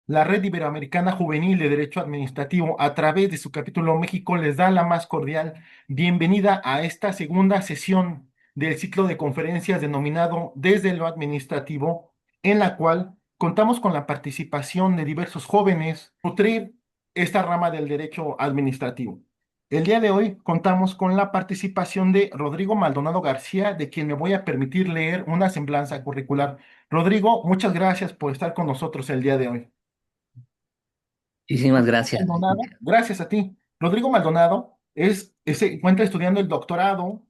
La Red Iberoamericana Juvenil de Derecho Administrativo, a través de su capítulo México, les da la más cordial bienvenida a esta segunda sesión del ciclo de conferencias denominado Desde lo Administrativo, en la cual contamos con la participación de diversos jóvenes nutrir esta rama del derecho administrativo. El día de hoy contamos con la participación de Rodrigo Maldonado García, de quien me voy a permitir leer una semblanza curricular. Rodrigo, muchas gracias por estar con nosotros el día de hoy. Muchísimas gracias. Maldonado, gracias a ti. Rodrigo Maldonado se encuentra estudiando el doctorado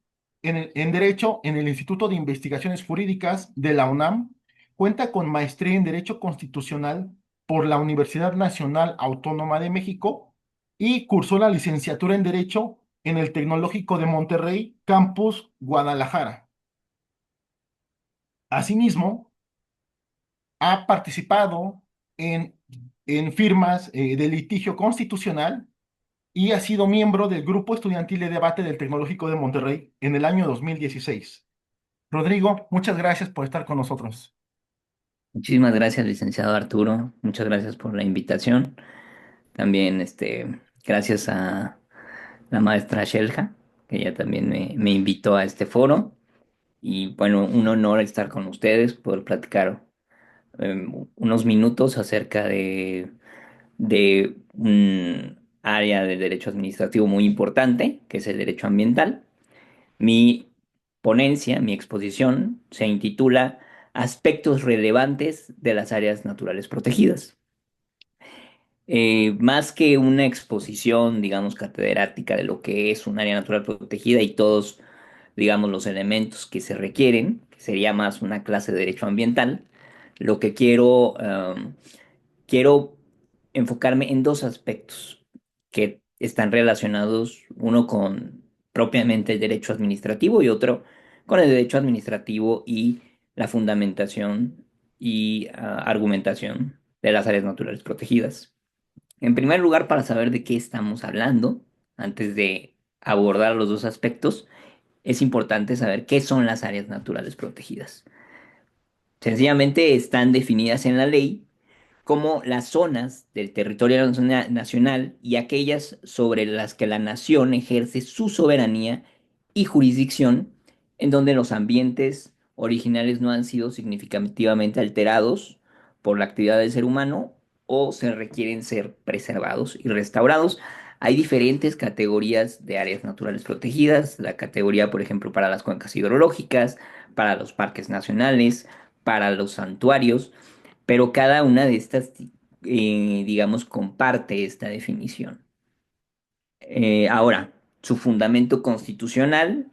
en Derecho en el Instituto de Investigaciones Jurídicas de la UNAM. Cuenta con maestría en Derecho Constitucional por la Universidad Nacional Autónoma de México y cursó la licenciatura en Derecho en el Tecnológico de Monterrey, Campus Guadalajara. Asimismo, ha participado en, en firmas de litigio constitucional y ha sido miembro del Grupo Estudiantil de Debate del Tecnológico de Monterrey en el año 2016. Rodrigo, muchas gracias por estar con nosotros. Muchísimas gracias, licenciado Arturo. Muchas gracias por la invitación. También, gracias a la maestra Shelja, que ella también me invitó a este foro. Y bueno, un honor estar con ustedes, poder platicar unos minutos acerca de un área del derecho administrativo muy importante, que es el derecho ambiental. Mi ponencia, mi exposición, se intitula Aspectos relevantes de las áreas naturales protegidas. Más que una exposición, digamos, catedrática de lo que es un área natural protegida y todos, digamos, los elementos que se requieren, que sería más una clase de derecho ambiental, lo que quiero enfocarme en dos aspectos que están relacionados, uno con propiamente el derecho administrativo y otro con el derecho administrativo y la fundamentación y argumentación de las áreas naturales protegidas. En primer lugar, para saber de qué estamos hablando, antes de abordar los dos aspectos, es importante saber qué son las áreas naturales protegidas. Sencillamente están definidas en la ley como las zonas del territorio nacional y aquellas sobre las que la nación ejerce su soberanía y jurisdicción, en donde los ambientes originales no han sido significativamente alterados por la actividad del ser humano o se requieren ser preservados y restaurados. Hay diferentes categorías de áreas naturales protegidas, la categoría, por ejemplo, para las cuencas hidrológicas, para los parques nacionales, para los santuarios, pero cada una de estas, digamos, comparte esta definición. Ahora, su fundamento constitucional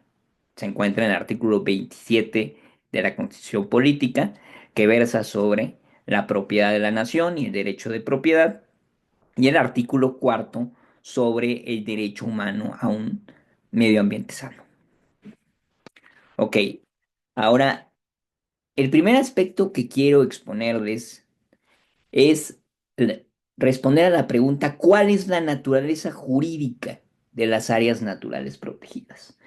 se encuentra en el artículo 27 de la Constitución Política, que versa sobre la propiedad de la nación y el derecho de propiedad, y el artículo cuarto sobre el derecho humano a un medio ambiente sano. Ok, ahora, el primer aspecto que quiero exponerles es l- responder a la pregunta, ¿cuál es la naturaleza jurídica de las áreas naturales protegidas?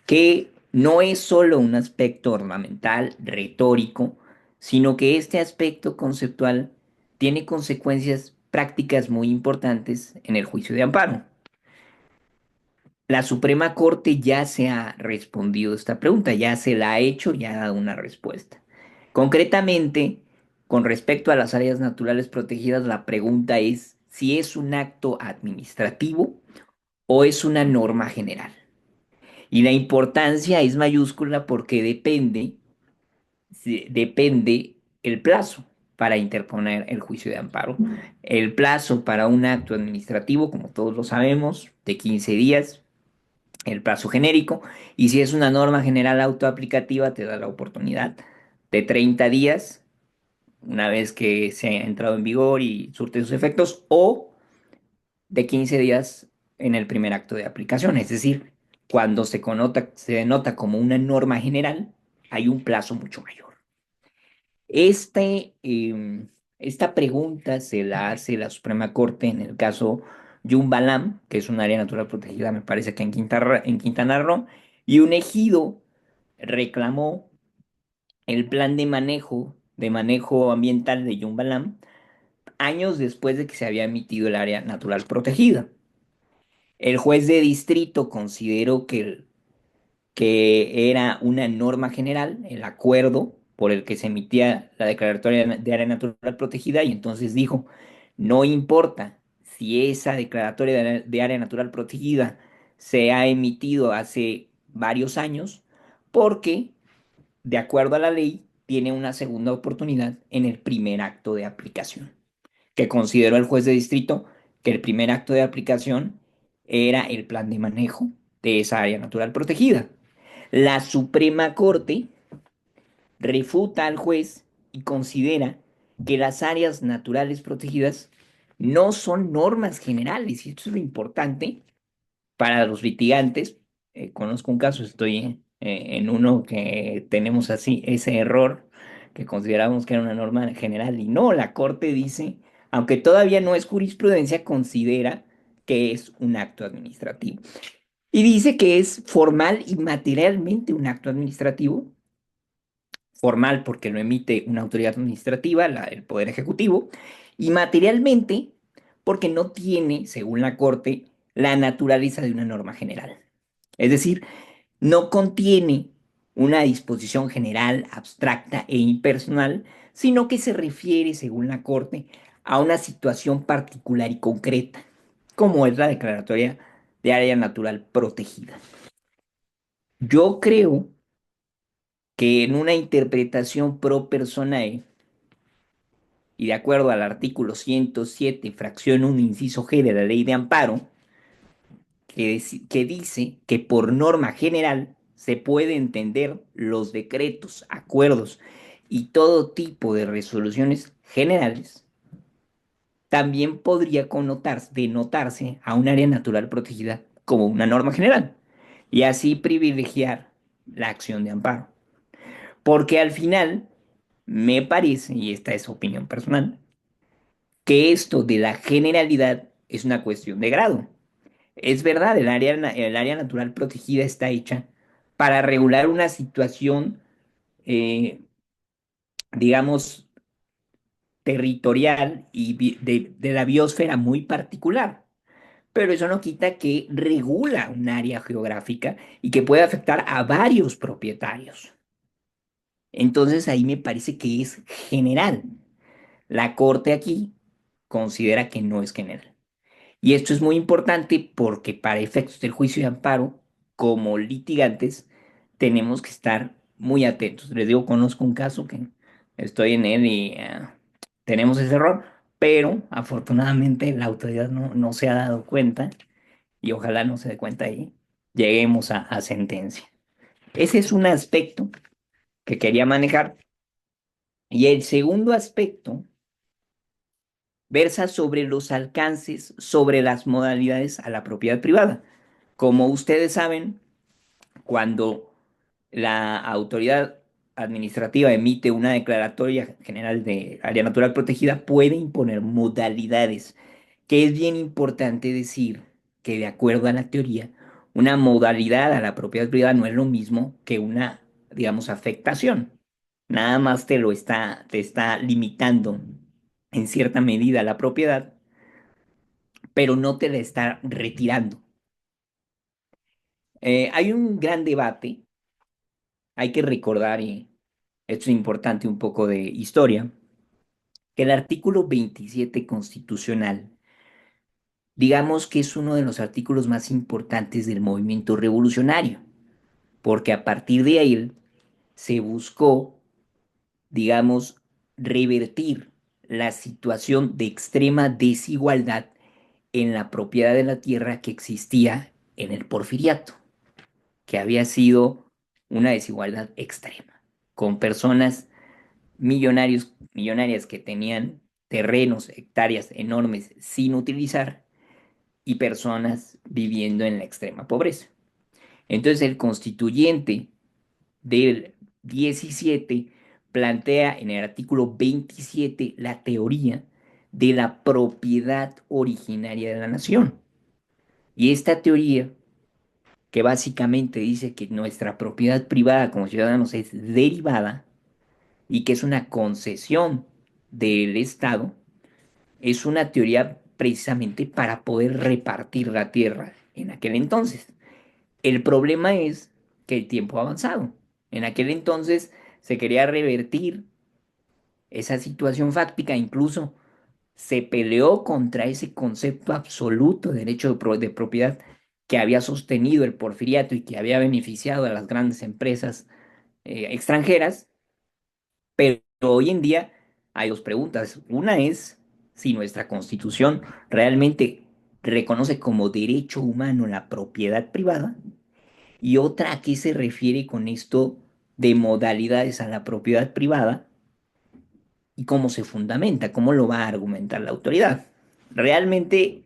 Que no es solo un aspecto ornamental, retórico, sino que este aspecto conceptual tiene consecuencias prácticas muy importantes en el juicio de amparo. La Suprema Corte ya se ha respondido esta pregunta, ya se la ha hecho, ya ha dado una respuesta. Concretamente, con respecto a las áreas naturales protegidas, la pregunta es si es un acto administrativo o es una norma general. Y la importancia es mayúscula porque depende el plazo para interponer el juicio de amparo. El plazo para un acto administrativo, como todos lo sabemos, de 15 días, el plazo genérico, y si es una norma general autoaplicativa, te da la oportunidad de 30 días una vez que se ha entrado en vigor y surte sus efectos, o de 15 días en el primer acto de aplicación. Es decir, cuando se denota como una norma general, hay un plazo mucho mayor. Este, esta pregunta se la hace la Suprema Corte en el caso Yumbalam, que es un área natural protegida, me parece que en Quintana Roo, y un ejido reclamó el plan de manejo ambiental de Yumbalam años después de que se había emitido el área natural protegida. El juez de distrito consideró que era una norma general, el acuerdo por el que se emitía la declaratoria de área natural protegida, y entonces dijo, no importa si esa declaratoria de área natural protegida se ha emitido hace varios años, porque de acuerdo a la ley tiene una segunda oportunidad en el primer acto de aplicación, que consideró el juez de distrito que el primer acto de aplicación era el plan de manejo de esa área natural protegida. La Suprema Corte refuta al juez y considera que las áreas naturales protegidas no son normas generales, y esto es lo importante para los litigantes. Conozco un caso, estoy en uno que tenemos así ese error, que consideramos que era una norma general, y no, la Corte dice, aunque todavía no es jurisprudencia, considera que es un acto administrativo. Y dice que es formal y materialmente un acto administrativo, formal porque lo emite una autoridad administrativa, el Poder Ejecutivo, y materialmente porque no tiene, según la Corte, la naturaleza de una norma general. Es decir, no contiene una disposición general, abstracta e impersonal, sino que se refiere, según la Corte, a una situación particular y concreta, como es la declaratoria de área natural protegida. Yo creo que en una interpretación pro personae y de acuerdo al artículo 107, fracción 1, inciso G de la Ley de Amparo, que dice que por norma general se puede entender los decretos, acuerdos y todo tipo de resoluciones generales, también podría denotarse a un área natural protegida como una norma general y así privilegiar la acción de amparo. Porque al final me parece, y esta es opinión personal, que esto de la generalidad es una cuestión de grado. Es verdad, el área natural protegida está hecha para regular una situación, eh, digamos, territorial y de la biosfera muy particular. Pero eso no quita que regula un área geográfica y que puede afectar a varios propietarios. Entonces ahí me parece que es general. La Corte aquí considera que no es general. Y esto es muy importante porque para efectos del juicio de amparo, como litigantes, tenemos que estar muy atentos. Les digo, conozco un caso que estoy en él y tenemos ese error, pero afortunadamente la autoridad no se ha dado cuenta y ojalá no se dé cuenta y lleguemos a sentencia. Ese es un aspecto que quería manejar. Y el segundo aspecto versa sobre los alcances, sobre las modalidades a la propiedad privada. Como ustedes saben, cuando la autoridad administrativa emite una declaratoria general de área natural protegida, puede imponer modalidades, que es bien importante decir que de acuerdo a la teoría, una modalidad a la propiedad privada no es lo mismo que una, digamos, afectación. Nada más te está limitando en cierta medida la propiedad, pero no te la está retirando. Hay un gran debate, hay que recordar, y esto es importante un poco de historia, que el artículo 27 constitucional, digamos que es uno de los artículos más importantes del movimiento revolucionario, porque a partir de ahí se buscó, digamos, revertir la situación de extrema desigualdad en la propiedad de la tierra que existía en el porfiriato, que había sido una desigualdad extrema, con personas millonarias que tenían terrenos, hectáreas enormes sin utilizar y personas viviendo en la extrema pobreza. Entonces el constituyente del 17 plantea en el artículo 27 la teoría de la propiedad originaria de la nación. Y esta teoría, que básicamente dice que nuestra propiedad privada como ciudadanos es derivada y que es una concesión del Estado, es una teoría precisamente para poder repartir la tierra en aquel entonces. El problema es que el tiempo ha avanzado. En aquel entonces se quería revertir esa situación fáctica, incluso se peleó contra ese concepto absoluto de derecho de propiedad que había sostenido el porfiriato y que había beneficiado a las grandes empresas extranjeras, pero hoy en día hay dos preguntas. Una es si nuestra constitución realmente reconoce como derecho humano la propiedad privada y otra a qué se refiere con esto de modalidades a la propiedad privada y cómo se fundamenta, cómo lo va a argumentar la autoridad. Realmente,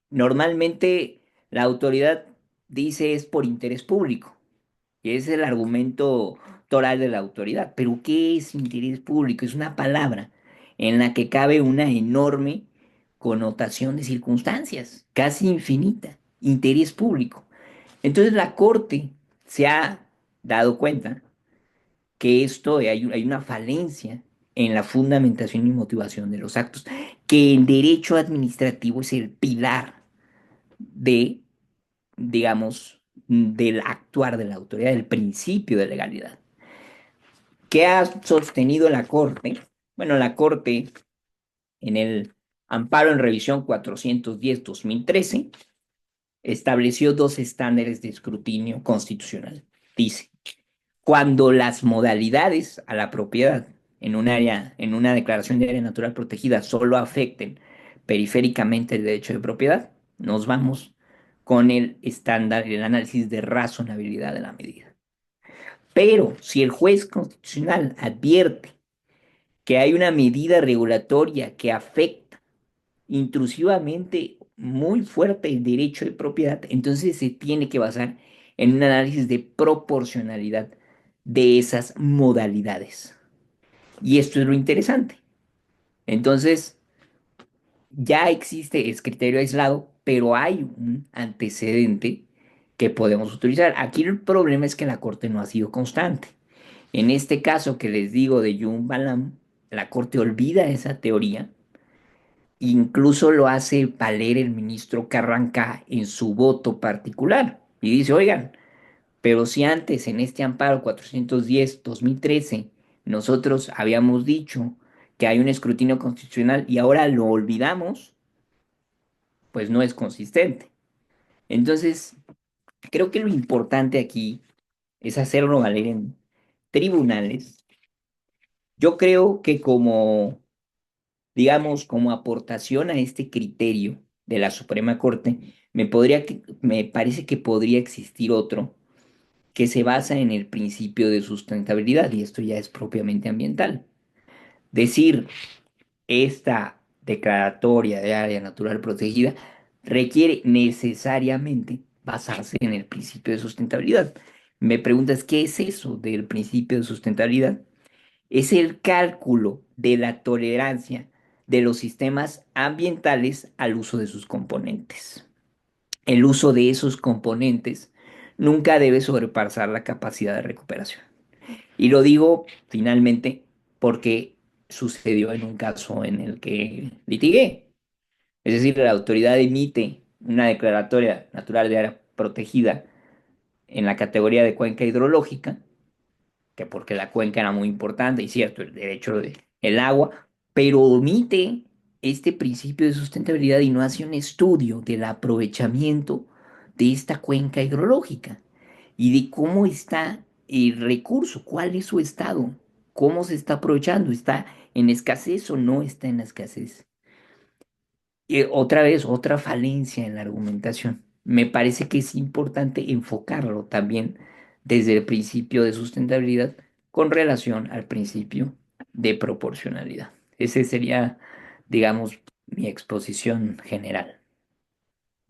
normalmente la autoridad dice es por interés público. Y ese es el argumento toral de la autoridad. Pero ¿qué es interés público? Es una palabra en la que cabe una enorme connotación de circunstancias, casi infinita. Interés público. Entonces la Corte se ha dado cuenta que esto hay una falencia en la fundamentación y motivación de los actos, que el derecho administrativo es el pilar de, digamos, del actuar de la autoridad, del principio de legalidad. ¿Qué ha sostenido la Corte? Bueno, la Corte en el amparo en revisión 410-2013 estableció dos estándares de escrutinio constitucional. Dice, cuando las modalidades a la propiedad en un área, en una declaración de área natural protegida solo afecten periféricamente el derecho de propiedad, nos vamos con el estándar, el análisis de razonabilidad de la medida. Pero si el juez constitucional advierte que hay una medida regulatoria que afecta intrusivamente muy fuerte el derecho de propiedad, entonces se tiene que basar en un análisis de proporcionalidad de esas modalidades. Y esto es lo interesante. Entonces, ya existe ese criterio aislado, pero hay un antecedente que podemos utilizar. Aquí el problema es que la Corte no ha sido constante. En este caso que les digo de Jun Balam, la Corte olvida esa teoría. Incluso lo hace valer el ministro Carranca en su voto particular. Y dice, oigan, pero si antes en este amparo 410-2013 nosotros habíamos dicho que hay un escrutinio constitucional y ahora lo olvidamos, pues no es consistente. Entonces, creo que lo importante aquí es hacerlo valer en tribunales. Yo creo que como, digamos, como aportación a este criterio de la Suprema Corte, me parece que podría existir otro que se basa en el principio de sustentabilidad, y esto ya es propiamente ambiental. Decir esta declaratoria de área natural protegida requiere necesariamente basarse en el principio de sustentabilidad. Me preguntas, ¿qué es eso del principio de sustentabilidad? Es el cálculo de la tolerancia de los sistemas ambientales al uso de sus componentes. El uso de esos componentes nunca debe sobrepasar la capacidad de recuperación. Y lo digo finalmente porque sucedió en un caso en el que litigué. Es decir, la autoridad emite una declaratoria natural de área protegida en la categoría de cuenca hidrológica, que porque la cuenca era muy importante, y cierto, el derecho del agua, pero omite este principio de sustentabilidad y no hace un estudio del aprovechamiento de esta cuenca hidrológica y de cómo está el recurso, cuál es su estado, cómo se está aprovechando, está en escasez o no está en escasez. Y otra vez, otra falencia en la argumentación. Me parece que es importante enfocarlo también desde el principio de sustentabilidad con relación al principio de proporcionalidad. Ese sería, digamos, mi exposición general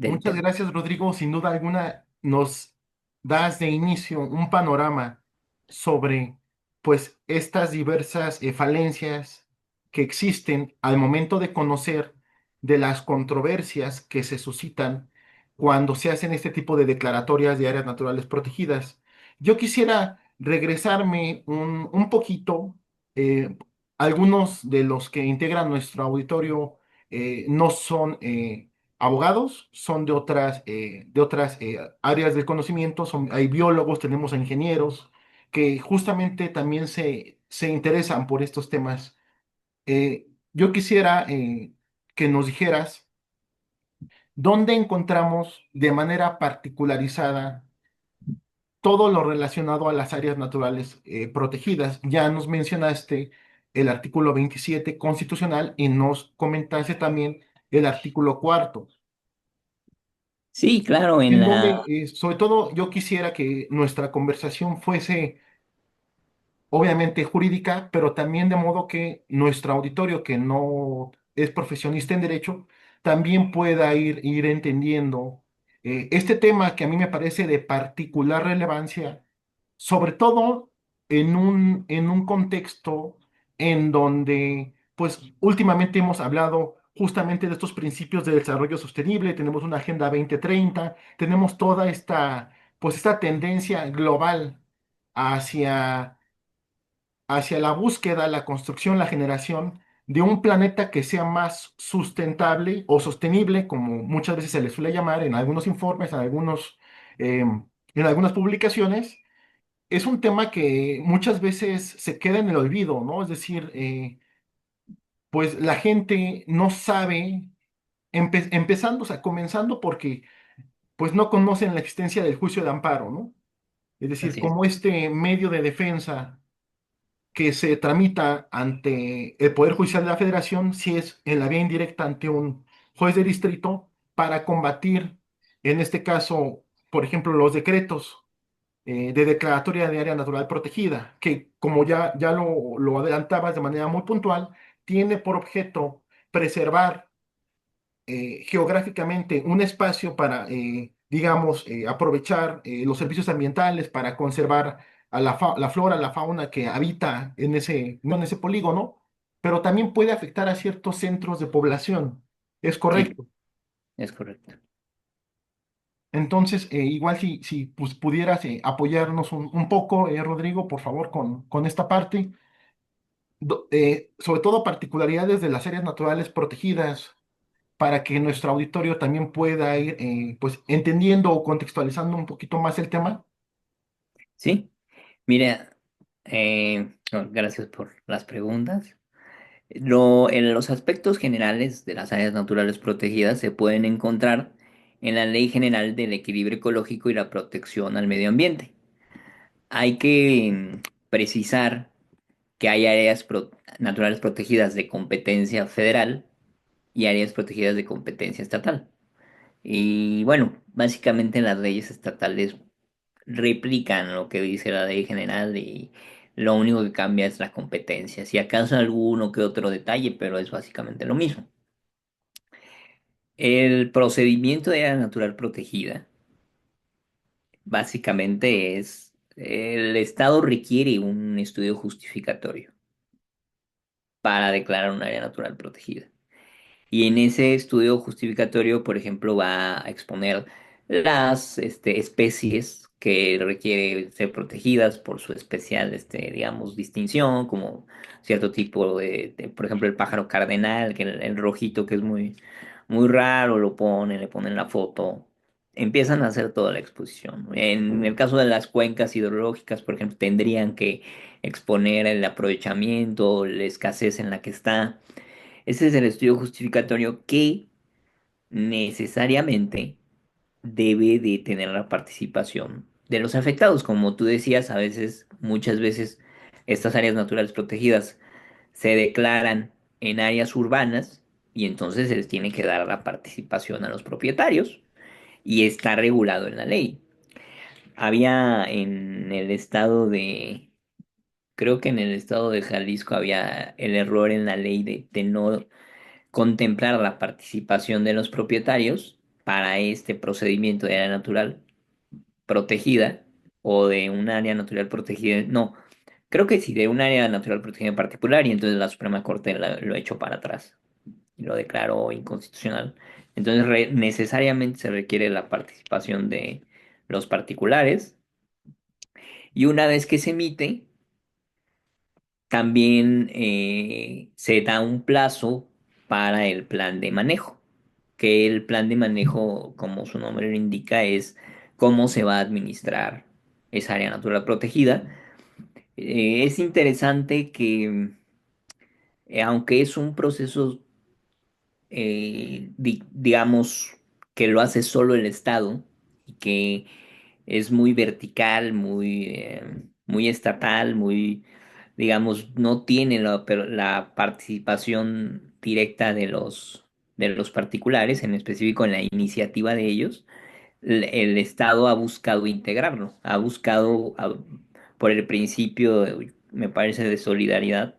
del Muchas tema. gracias, Rodrigo. Sin duda alguna, nos das de inicio un panorama sobre, pues, estas diversas falencias que existen al momento de conocer de las controversias que se suscitan cuando se hacen este tipo de declaratorias de áreas naturales protegidas. Yo quisiera regresarme un poquito eh, algunos de los que integran nuestro auditorio no son abogados, son de otras áreas del conocimiento, hay biólogos, tenemos a ingenieros que justamente también se interesan por estos temas. Yo quisiera que nos dijeras dónde encontramos de manera particularizada todo lo relacionado a las áreas naturales protegidas. Ya nos mencionaste el artículo 27 constitucional y nos comentaste también el artículo cuarto, Sí, claro, en en donde, la... sobre todo, yo quisiera que nuestra conversación fuese obviamente jurídica, pero también de modo que nuestro auditorio, que no es profesionista en derecho, también pueda ir entendiendo este tema que a mí me parece de particular relevancia, sobre todo en un contexto en donde, pues, últimamente hemos hablado justamente de estos principios de desarrollo sostenible, tenemos una Agenda 2030, tenemos toda esta, pues, esta tendencia global hacia la búsqueda, la construcción, la generación de un planeta que sea más sustentable o sostenible, como muchas veces se le suele llamar en algunos informes, en algunas publicaciones. Es un tema que muchas veces se queda en el olvido, ¿no? Es decir, pues la gente no sabe, empezando, o sea, comenzando porque pues no conocen la existencia del juicio de amparo, ¿no? Es decir, Así es. como este medio de defensa que se tramita ante el Poder Judicial de la Federación, si es en la vía indirecta ante un juez de distrito, para combatir, en este caso, por ejemplo, los decretos de declaratoria de área natural protegida, que como ya lo adelantabas de manera muy puntual, tiene por objeto preservar geográficamente un espacio para, digamos, aprovechar los servicios ambientales para conservar a la flora, la fauna que habita en ese, no en ese polígono, pero también puede afectar a ciertos centros de población. Es Sí, correcto. es correcto. Entonces, igual si pues, pudieras apoyarnos un poco, Rodrigo, por favor, con esta parte, sobre todo particularidades de las áreas naturales protegidas para que nuestro auditorio también pueda ir pues entendiendo o contextualizando un poquito más el tema. Sí, mira, gracias por las preguntas. En los aspectos generales de las áreas naturales protegidas se pueden encontrar en la Ley General del Equilibrio Ecológico y la Protección al Medio Ambiente. Hay que precisar que hay naturales protegidas de competencia federal y áreas protegidas de competencia estatal. Y bueno, básicamente las leyes estatales replican lo que dice la ley general y lo único que cambia es la competencia. Si acaso alguno que otro detalle, pero es básicamente lo mismo. El procedimiento de área natural protegida básicamente es el Estado requiere un estudio justificatorio para declarar un área natural protegida. Y en ese estudio justificatorio, por ejemplo, va a exponer las especies que requieren ser protegidas por su especial, digamos, distinción, como cierto tipo por ejemplo, el pájaro cardenal, que el rojito que es muy, muy raro, le ponen la foto, empiezan a hacer toda la exposición. En el caso de las cuencas hidrológicas, por ejemplo, tendrían que exponer el aprovechamiento, la escasez en la que está. Ese es el estudio justificatorio que necesariamente debe de tener la participación de los afectados. Como tú decías, a veces, muchas veces, estas áreas naturales protegidas se declaran en áreas urbanas y entonces se les tiene que dar la participación a los propietarios y está regulado en la ley. Había en el estado de, creo que en el estado de Jalisco había el error en la ley de no contemplar la participación de los propietarios para este procedimiento de área natural protegida o de un área natural protegida. No, creo que sí, de un área natural protegida en particular y entonces la Suprema Corte lo echó para atrás y lo declaró inconstitucional. Entonces necesariamente se requiere la participación de los particulares y una vez que se emite, también se da un plazo para el plan de manejo, que el plan de manejo, como su nombre lo indica, es cómo se va a administrar esa área natural protegida. Es interesante que, aunque es un proceso, digamos, que lo hace solo el Estado y que es muy vertical, muy estatal, muy, digamos, no tiene la participación directa de los particulares, en específico en la iniciativa de ellos. El Estado ha buscado integrarlo, ha buscado, por el principio, me parece, de solidaridad,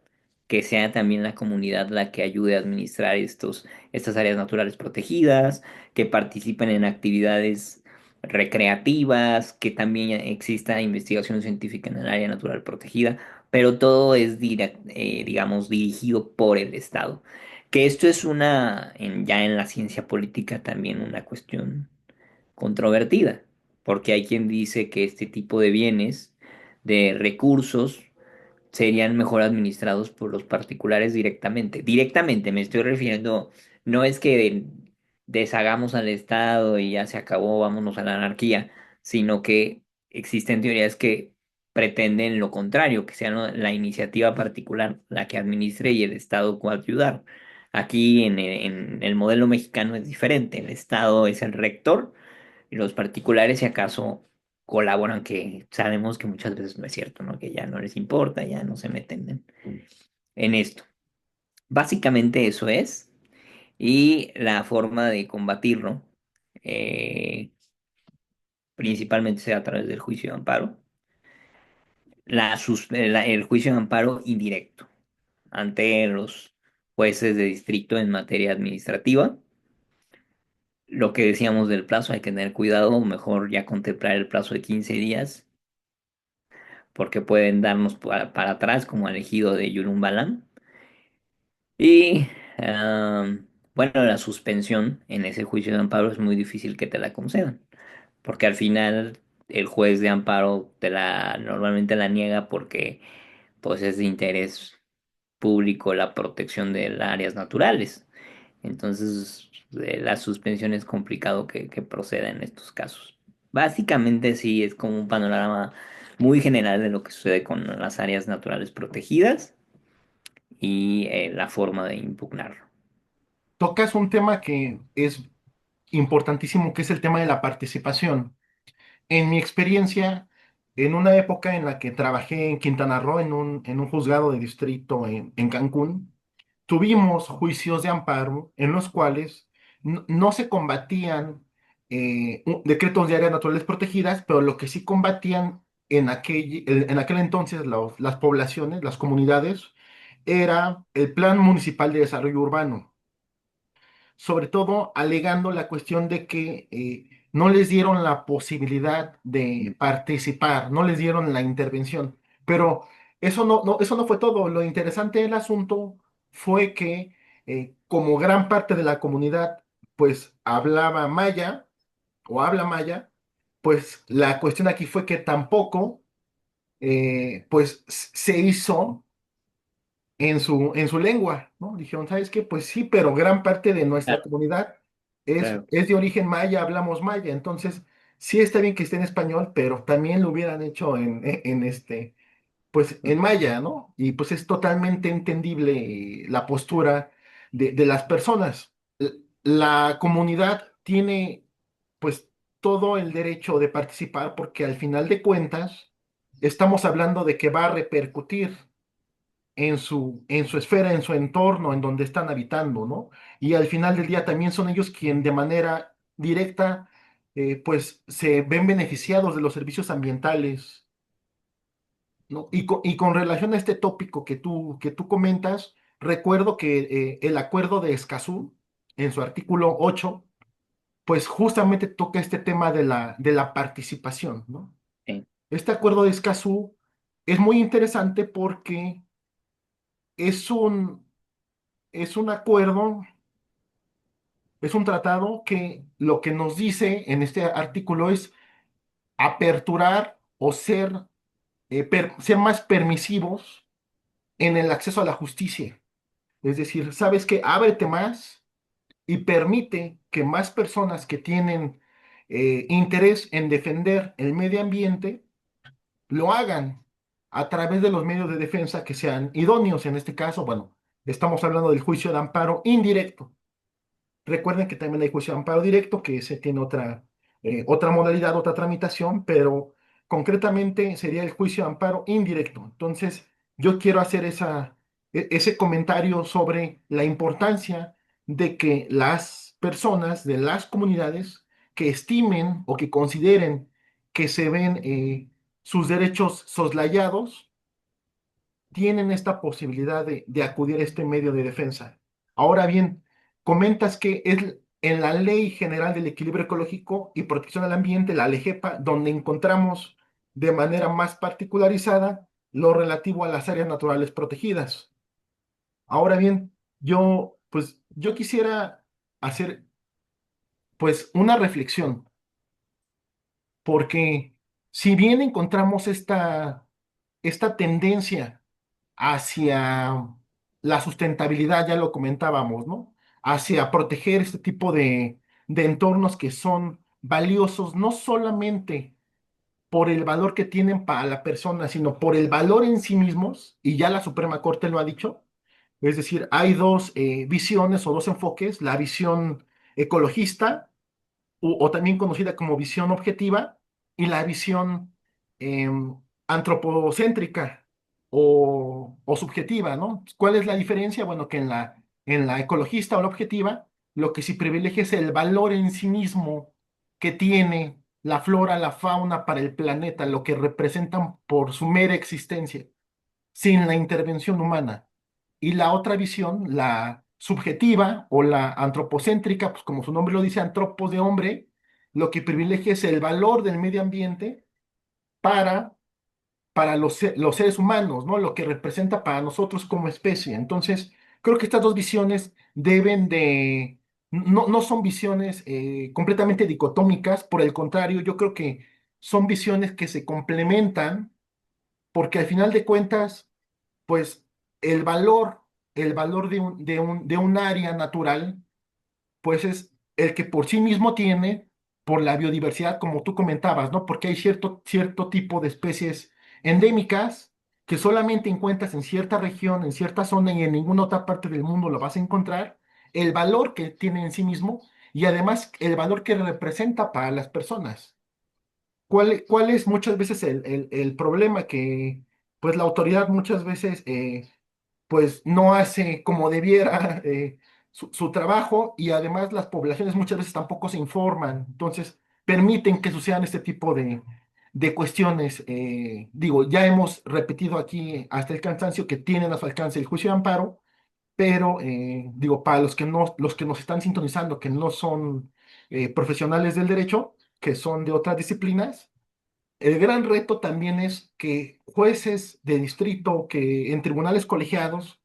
que sea también la comunidad la que ayude a administrar estas áreas naturales protegidas, que participen en actividades recreativas, que también exista investigación científica en el área natural protegida, pero todo es, digamos, dirigido por el Estado. Que esto es ya en la ciencia política también una cuestión controvertida, porque hay quien dice que este tipo de bienes, de recursos, serían mejor administrados por los particulares directamente. Directamente me estoy refiriendo, no es que deshagamos al Estado y ya se acabó, vámonos a la anarquía, sino que existen teorías que pretenden lo contrario, que sea la iniciativa particular la que administre y el Estado coayudar. Aquí en el modelo mexicano es diferente, el Estado es el rector y los particulares, si acaso, colaboran, que sabemos que muchas veces no es cierto, ¿no? Que ya no les importa, ya no se meten en esto. Básicamente eso es. Y la forma de combatirlo, eh, principalmente sea a través del juicio de amparo. El juicio de amparo indirecto ante los jueces de distrito en materia administrativa. Lo que decíamos del plazo, hay que tener cuidado, mejor ya contemplar el plazo de 15 días porque pueden darnos para atrás como al ejido de Yurumbalam. Y bueno, la suspensión en ese juicio de amparo es muy difícil que te la concedan, porque al final el juez de amparo normalmente la niega porque pues es de interés público la protección de las áreas naturales. Entonces, la suspensión es complicado que proceda en estos casos. Básicamente sí es como un panorama muy general de lo que sucede con las áreas naturales protegidas y la forma de impugnarlo. Tocas un tema que es importantísimo, que es el tema de la participación. En mi experiencia, en una época en la que trabajé en Quintana Roo, en un juzgado de distrito en Cancún, tuvimos juicios de amparo en los cuales no se combatían decretos de áreas naturales protegidas, pero lo que sí combatían en aquel entonces las poblaciones, las comunidades, era el Plan Municipal de Desarrollo Urbano, sobre todo alegando la cuestión de que no les dieron la posibilidad de participar, no les dieron la intervención. Pero eso no fue todo. Lo interesante del asunto fue que como gran parte de la comunidad pues hablaba maya o habla maya, pues la cuestión aquí fue que tampoco pues se hizo en su lengua, ¿no? Dijeron, ¿sabes qué? Pues sí, pero gran parte de nuestra Claro, comunidad claro. es de origen maya, hablamos maya, entonces sí está bien que esté en español, pero también lo hubieran hecho pues en maya, ¿no? Y pues es totalmente entendible la postura de las personas. La comunidad tiene pues todo el derecho de participar porque al final de cuentas estamos hablando de que va a repercutir en su esfera, en su entorno, en donde están habitando, ¿no? Y al final del día también son ellos quien de manera directa, pues se ven beneficiados de los servicios ambientales, ¿no? Y con relación a este tópico que tú comentas, recuerdo que el acuerdo de Escazú, en su artículo 8 pues justamente toca este tema de la participación, ¿no? Sí, Este acuerdo de Escazú es muy interesante porque es es un acuerdo, es un tratado que lo que nos dice en este artículo es aperturar o ser más permisivos en el acceso a la justicia. Es decir, sabes que ábrete más y permite que más personas que tienen interés en defender el medio ambiente lo hagan a través de los medios de defensa que sean idóneos. En este caso, bueno, estamos hablando del juicio de amparo indirecto. Recuerden que también hay juicio de amparo directo, que ese tiene otra modalidad, otra tramitación, pero concretamente sería el juicio de amparo indirecto. Entonces, yo quiero hacer ese comentario sobre la importancia de que las personas de las comunidades que estimen o que consideren que se ven sus derechos soslayados, tienen esta posibilidad de acudir a este medio de defensa. Ahora bien, comentas que es en la Ley General del Equilibrio Ecológico y Protección al Ambiente, la LEGEPA, donde encontramos de manera más particularizada lo relativo a las áreas naturales protegidas. Ahora bien, yo quisiera hacer, pues, una reflexión, porque si bien encontramos esta tendencia hacia la sustentabilidad, ya lo comentábamos, ¿no? Hacia proteger este tipo de entornos que son valiosos, no solamente por el valor que tienen para la persona, sino por el valor en sí mismos, y ya la Suprema Corte lo ha dicho. Es decir, hay dos visiones o dos enfoques: la visión ecologista, o también conocida como visión objetiva, y la visión antropocéntrica o subjetiva, ¿no? ¿Cuál es la diferencia? Bueno, que en la ecologista o la objetiva, lo que se privilegia es el valor en sí mismo que tiene la flora, la fauna para el planeta, lo que representan por su mera existencia sin la intervención humana. Y la otra visión, la subjetiva o la antropocéntrica, pues como su nombre lo dice, antropos de hombre, lo que privilegia es el valor del medio ambiente para, para los seres humanos, ¿no? Lo que representa para nosotros como especie. Entonces, creo que estas dos visiones no son visiones completamente dicotómicas, por el contrario, yo creo que son visiones que se complementan, porque al final de cuentas, pues el valor, el valor de un área natural, pues es el que por sí mismo tiene, por la biodiversidad, como tú comentabas, ¿no? Porque hay cierto tipo de especies endémicas que solamente encuentras en cierta región, en cierta zona, y en ninguna otra parte del mundo lo vas a encontrar. El valor que tiene en sí mismo y además el valor que representa para las personas. ¿Cuál es muchas veces el problema? Que pues la autoridad muchas veces pues no hace como debiera su trabajo, y además las poblaciones muchas veces tampoco se informan, entonces permiten que sucedan este tipo de cuestiones. Digo, ya hemos repetido aquí hasta el cansancio que tienen a su alcance el juicio de amparo, pero digo, para los que nos están sintonizando, que no son profesionales del derecho, que son de otras disciplinas, el gran reto también es que jueces de distrito, que en tribunales colegiados,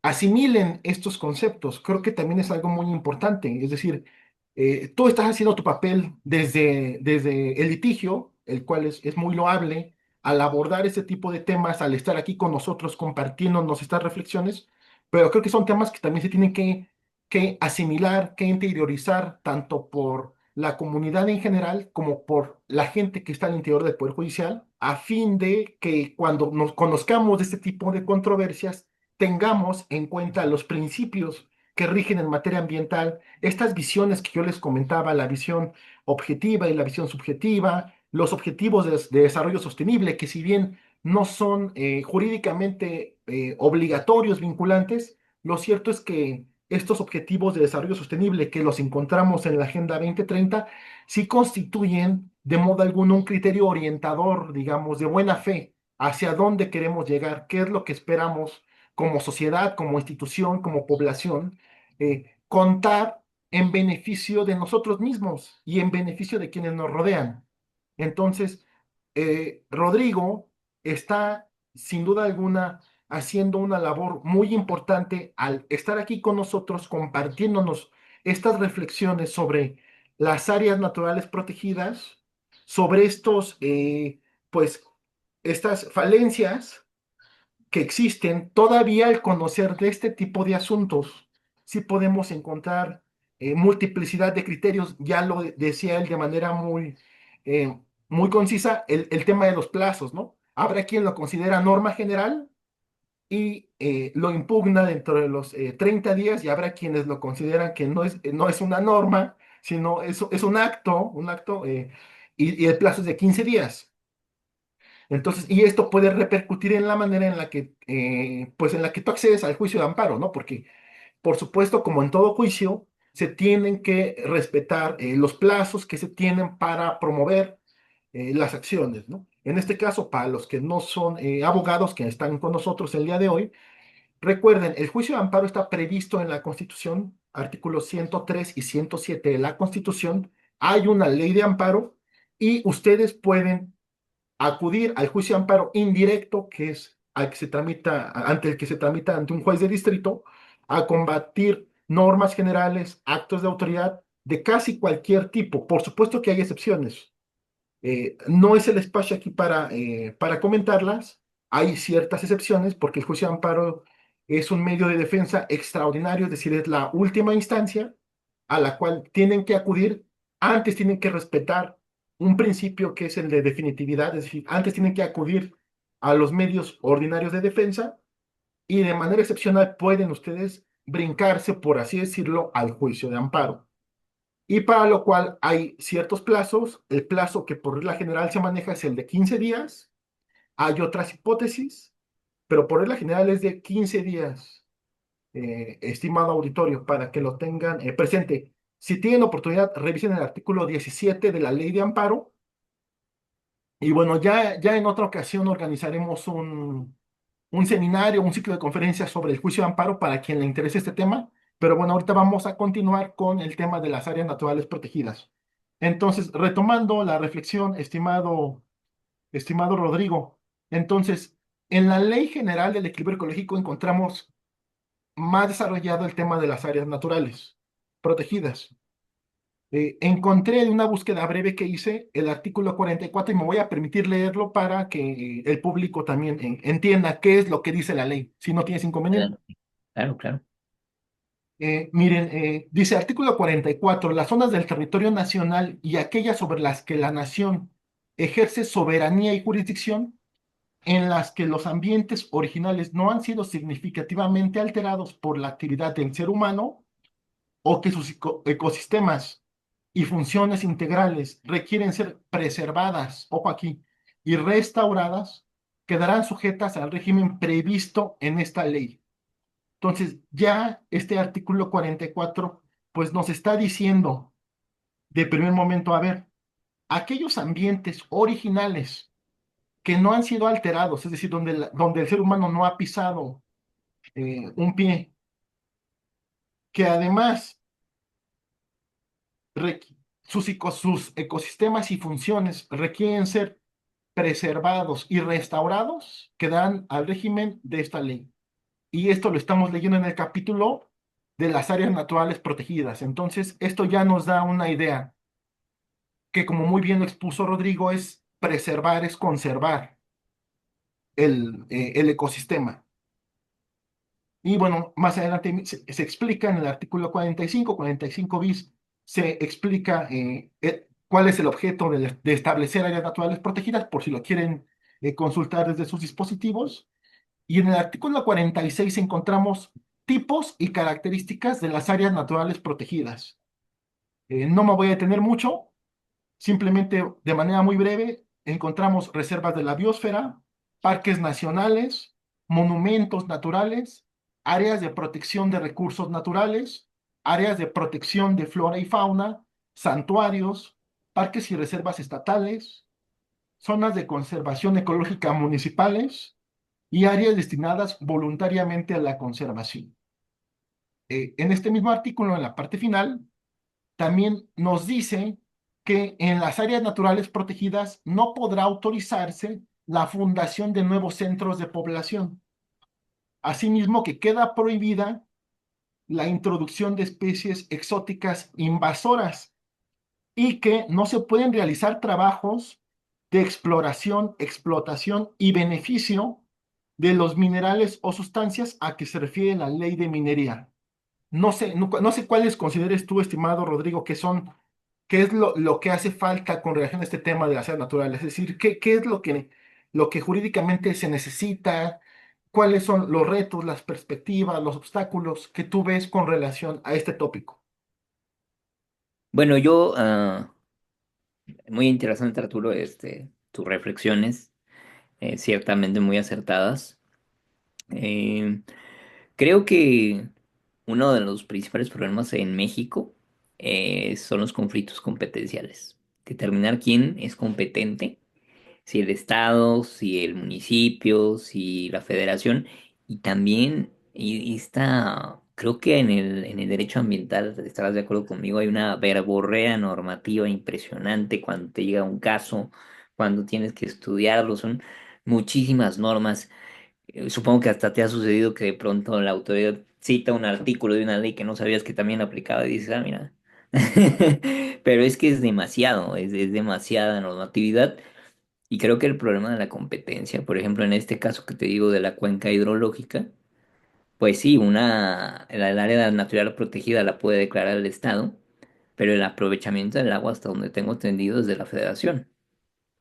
asimilen estos conceptos. Creo que también es algo muy importante. Es decir, tú estás haciendo tu papel desde el litigio, el cual es muy loable, al abordar este tipo de temas, al estar aquí con nosotros compartiéndonos estas reflexiones, pero creo que son temas que también se tienen que asimilar, que interiorizar, tanto por la comunidad en general como por la gente que está al interior del Poder Judicial, a fin de que cuando nos conozcamos de este tipo de controversias, tengamos en cuenta los principios que rigen en materia ambiental, estas visiones que yo les comentaba, la visión objetiva y la visión subjetiva, los objetivos de desarrollo sostenible, que si bien no son jurídicamente obligatorios, vinculantes, lo cierto es que estos objetivos de desarrollo sostenible, que los encontramos en la Agenda 2030, sí constituyen de modo alguno un criterio orientador, digamos, de buena fe hacia dónde queremos llegar, qué es lo que esperamos como sociedad, como institución, como población, contar en beneficio de nosotros mismos y en beneficio de quienes nos rodean. Entonces, Rodrigo está sin duda alguna haciendo una labor muy importante al estar aquí con nosotros compartiéndonos estas reflexiones sobre las áreas naturales protegidas, sobre pues, estas falencias que existen, todavía al conocer de este tipo de asuntos, sí podemos encontrar multiplicidad de criterios. Ya lo decía él de manera muy concisa, el tema de los plazos, ¿no? Habrá quien lo considera norma general y lo impugna dentro de los 30 días, y habrá quienes lo consideran que no es una norma, sino es un acto y el plazo es de 15 días. Entonces, y esto puede repercutir en la manera en la que, pues en la que tú accedes al juicio de amparo, ¿no? Porque, por supuesto, como en todo juicio, se tienen que respetar los plazos que se tienen para promover las acciones, ¿no? En este caso, para los que no son abogados que están con nosotros el día de hoy, recuerden, el juicio de amparo está previsto en la Constitución, artículos 103 y 107 de la Constitución. Hay una ley de amparo y ustedes pueden acudir al juicio de amparo indirecto, que es al que se tramita, ante el que se tramita ante un juez de distrito, a combatir normas generales, actos de autoridad de casi cualquier tipo. Por supuesto que hay excepciones. No es el espacio aquí para comentarlas. Hay ciertas excepciones porque el juicio de amparo es un medio de defensa extraordinario, es decir, es la última instancia a la cual tienen que acudir. Antes tienen que respetar un principio que es el de definitividad, es decir, antes tienen que acudir a los medios ordinarios de defensa y de manera excepcional pueden ustedes brincarse, por así decirlo, al juicio de amparo. Y para lo cual hay ciertos plazos. El plazo que por regla general se maneja es el de 15 días. Hay otras hipótesis, pero por regla general es de 15 días, estimado auditorio, para que lo tengan presente. Si tienen oportunidad, revisen el artículo 17 de la Ley de Amparo. Y bueno, ya en otra ocasión organizaremos un seminario, un ciclo de conferencias sobre el juicio de amparo para quien le interese este tema. Pero bueno, ahorita vamos a continuar con el tema de las áreas naturales protegidas. Entonces, retomando la reflexión, estimado Rodrigo, entonces, en la Ley General del Equilibrio Ecológico encontramos más desarrollado el tema de las áreas naturales protegidas. Encontré en una búsqueda breve que hice el artículo 44 y me voy a permitir leerlo para que el público también entienda qué es lo que dice la ley, si no tienes inconveniente. Adelante. Claro, claro. Miren, dice artículo 44: las zonas del territorio nacional y aquellas sobre las que la nación ejerce soberanía y jurisdicción, en las que los ambientes originales no han sido significativamente alterados por la actividad del ser humano, o que sus ecosistemas y funciones integrales requieren ser preservadas, ojo aquí, y restauradas, quedarán sujetas al régimen previsto en esta ley. Entonces, ya este artículo 44, pues nos está diciendo de primer momento, a ver, aquellos ambientes originales que no han sido alterados, es decir, donde el ser humano no ha pisado un pie, que además sus ecosistemas y funciones requieren ser preservados y restaurados, que dan al régimen de esta ley. Y esto lo estamos leyendo en el capítulo de las áreas naturales protegidas. Entonces, esto ya nos da una idea que, como muy bien lo expuso Rodrigo, es preservar, es conservar el ecosistema. Y bueno, más adelante se explica en el artículo 45 bis, se explica cuál es el objeto de establecer áreas naturales protegidas, por si lo quieren consultar desde sus dispositivos. Y en el artículo 46 encontramos tipos y características de las áreas naturales protegidas. No me voy a detener mucho. Simplemente, de manera muy breve, encontramos reservas de la biosfera, parques nacionales, monumentos naturales, áreas de protección de recursos naturales, áreas de protección de flora y fauna, santuarios, parques y reservas estatales, zonas de conservación ecológica municipales y áreas destinadas voluntariamente a la conservación. En este mismo artículo, en la parte final, también nos dice que en las áreas naturales protegidas no podrá autorizarse la fundación de nuevos centros de población. Asimismo, que queda prohibida la introducción de especies exóticas invasoras y que no se pueden realizar trabajos de exploración, explotación y beneficio de los minerales o sustancias a que se refiere la ley de minería. No sé cuáles consideres tú, estimado Rodrigo, que son, qué es lo que hace falta con relación a este tema de la sal natural. Es decir, qué es lo que jurídicamente se necesita, cuáles son los retos, las perspectivas, los obstáculos que tú ves con relación a este tópico. Bueno, yo, muy interesante, Arturo, tus reflexiones, ciertamente muy acertadas. Eh, Creo que uno de los principales problemas en México son los conflictos competenciales. Determinar quién es competente, si el Estado, si el municipio, si la federación, y también creo que en el derecho ambiental, estarás de acuerdo conmigo, hay una verborrea normativa impresionante cuando te llega un caso, cuando tienes que estudiarlo, son muchísimas normas. Supongo que hasta te ha sucedido que de pronto la autoridad cita un artículo de una ley que no sabías que también aplicaba y dices, ah, mira. Pero es que es demasiado, es demasiada normatividad. Y creo que el problema de la competencia, por ejemplo, en este caso que te digo de la cuenca hidrológica, pues sí, el área natural protegida la puede declarar el Estado, pero el aprovechamiento del agua, hasta donde tengo entendido, es de la Federación.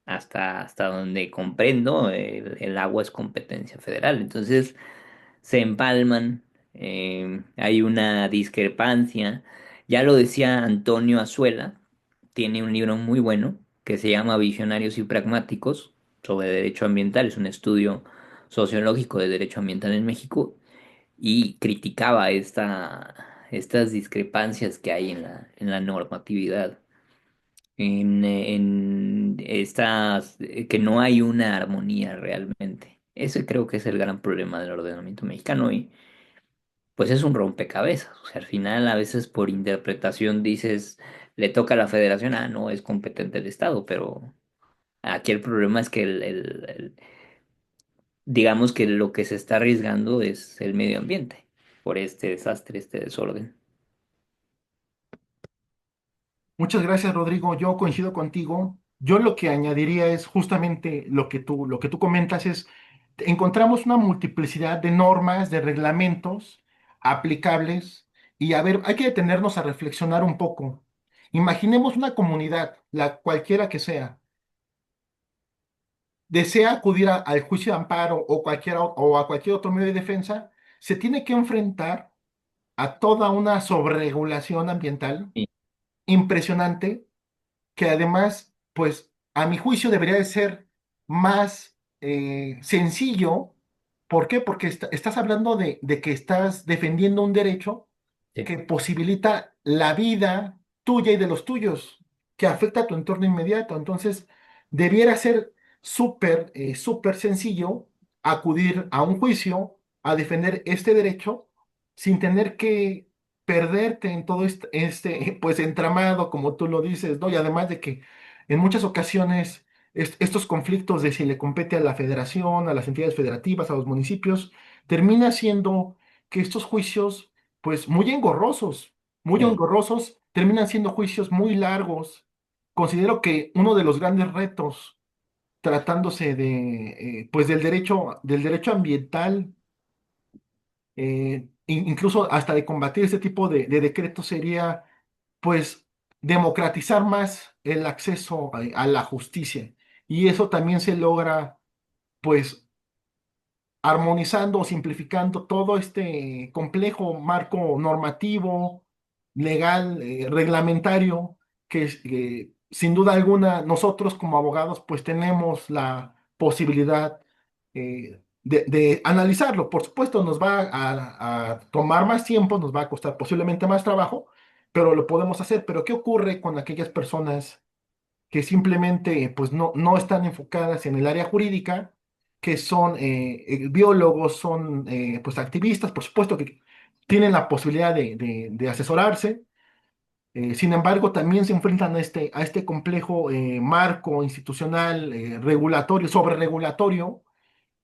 Hasta donde comprendo, el agua es competencia federal. Entonces, se empalman, hay una discrepancia. Ya lo decía Antonio Azuela, tiene un libro muy bueno que se llama Visionarios y Pragmáticos sobre derecho ambiental, es un estudio sociológico de derecho ambiental en México y criticaba estas discrepancias que hay en la normatividad, en estas, que no hay una armonía realmente. Ese creo que es el gran problema del ordenamiento mexicano y pues es un rompecabezas. O sea, al final a veces por interpretación dices, le toca a la federación, ah, no, es competente el Estado, pero aquí el problema es que digamos que lo que se está arriesgando es el medio ambiente por este desastre, este desorden. Muchas gracias, Rodrigo. Yo coincido contigo. Yo lo que añadiría es justamente lo que tú comentas es, encontramos una multiplicidad de normas, de reglamentos aplicables y a ver, hay que detenernos a reflexionar un poco. Imaginemos una comunidad, la cualquiera que sea, desea acudir al juicio de amparo o a cualquier otro medio de defensa, se tiene que enfrentar a toda una sobreregulación ambiental Sí, impresionante que además, pues a mi juicio debería de ser más sencillo. ¿Por qué? Porque estás hablando de que estás defendiendo un derecho sí, que posibilita la vida tuya y de los tuyos, que afecta a tu entorno inmediato. Entonces, debiera ser súper sencillo acudir a un juicio a defender este derecho sin tener que perderte en todo pues entramado, como tú lo dices, ¿no? Y además de que en muchas ocasiones estos conflictos de si le compete a la federación, a las entidades federativas, a los municipios, termina siendo que estos juicios, pues muy sí, engorrosos, terminan siendo juicios muy largos. Considero que uno de los grandes retos tratándose pues del derecho ambiental, incluso hasta de combatir este tipo de decretos sería pues democratizar más el acceso a la justicia. Y eso también se logra pues armonizando o simplificando todo este complejo marco normativo, legal, reglamentario, sin duda alguna nosotros como abogados pues tenemos la posibilidad de analizarlo. Por supuesto nos va a tomar más tiempo, nos va a costar posiblemente más trabajo, pero lo podemos hacer. Pero ¿qué ocurre con aquellas personas que simplemente pues no están enfocadas en el área jurídica, que son biólogos, son pues activistas, por supuesto que tienen la posibilidad de asesorarse, sin embargo también se enfrentan a este complejo marco institucional, regulatorio, sobreregulatorio,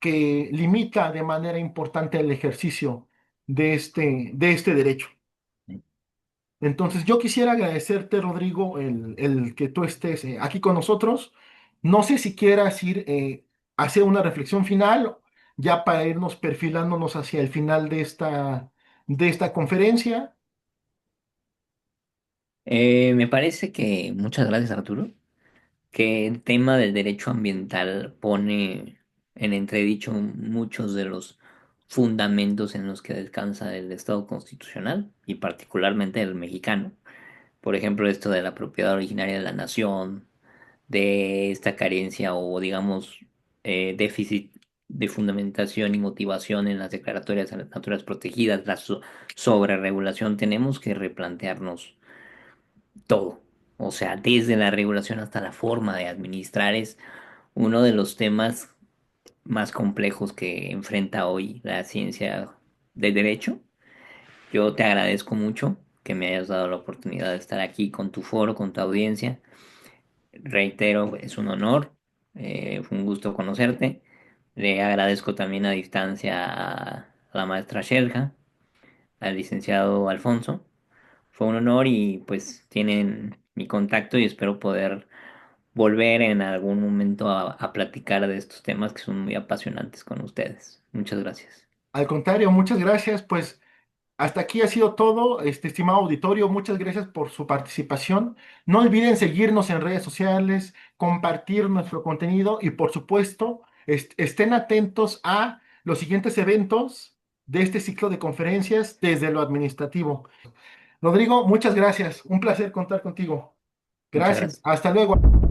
que limita de manera importante el ejercicio de este derecho. sí. Entonces, yo quisiera agradecerte, Rodrigo, el que tú estés aquí con nosotros. No sé si quieras ir a hacer una reflexión final, ya para irnos perfilándonos hacia el final de esta conferencia. Me parece que, muchas gracias Arturo, que el tema del derecho ambiental pone en entredicho muchos de los fundamentos en los que descansa el Estado constitucional y particularmente el mexicano. Por ejemplo, esto de la propiedad originaria de la nación, de esta carencia o digamos déficit de fundamentación y motivación en las declaratorias de las naturales protegidas, la sobreregulación, tenemos que replantearnos todo. O sea, desde la regulación hasta la forma de administrar es uno de los temas más complejos que enfrenta hoy la ciencia del derecho. Yo te agradezco mucho que me hayas dado la oportunidad de estar aquí con tu foro, con tu audiencia. Reitero, es un honor, fue un gusto conocerte. Le agradezco también a distancia a la maestra Shelja, al licenciado Alfonso. Fue un honor y pues tienen mi contacto y espero poder volver en algún momento a platicar de estos temas que son muy apasionantes con ustedes. Muchas gracias. Al contrario, muchas gracias. Pues hasta aquí ha sido todo, estimado auditorio. Muchas gracias por su participación. No olviden seguirnos en redes sociales, compartir nuestro contenido y, por supuesto, estén atentos a los siguientes eventos de este ciclo de conferencias desde lo administrativo. Rodrigo, muchas gracias. Un placer contar contigo. Muchas Gracias. gracias. Hasta luego.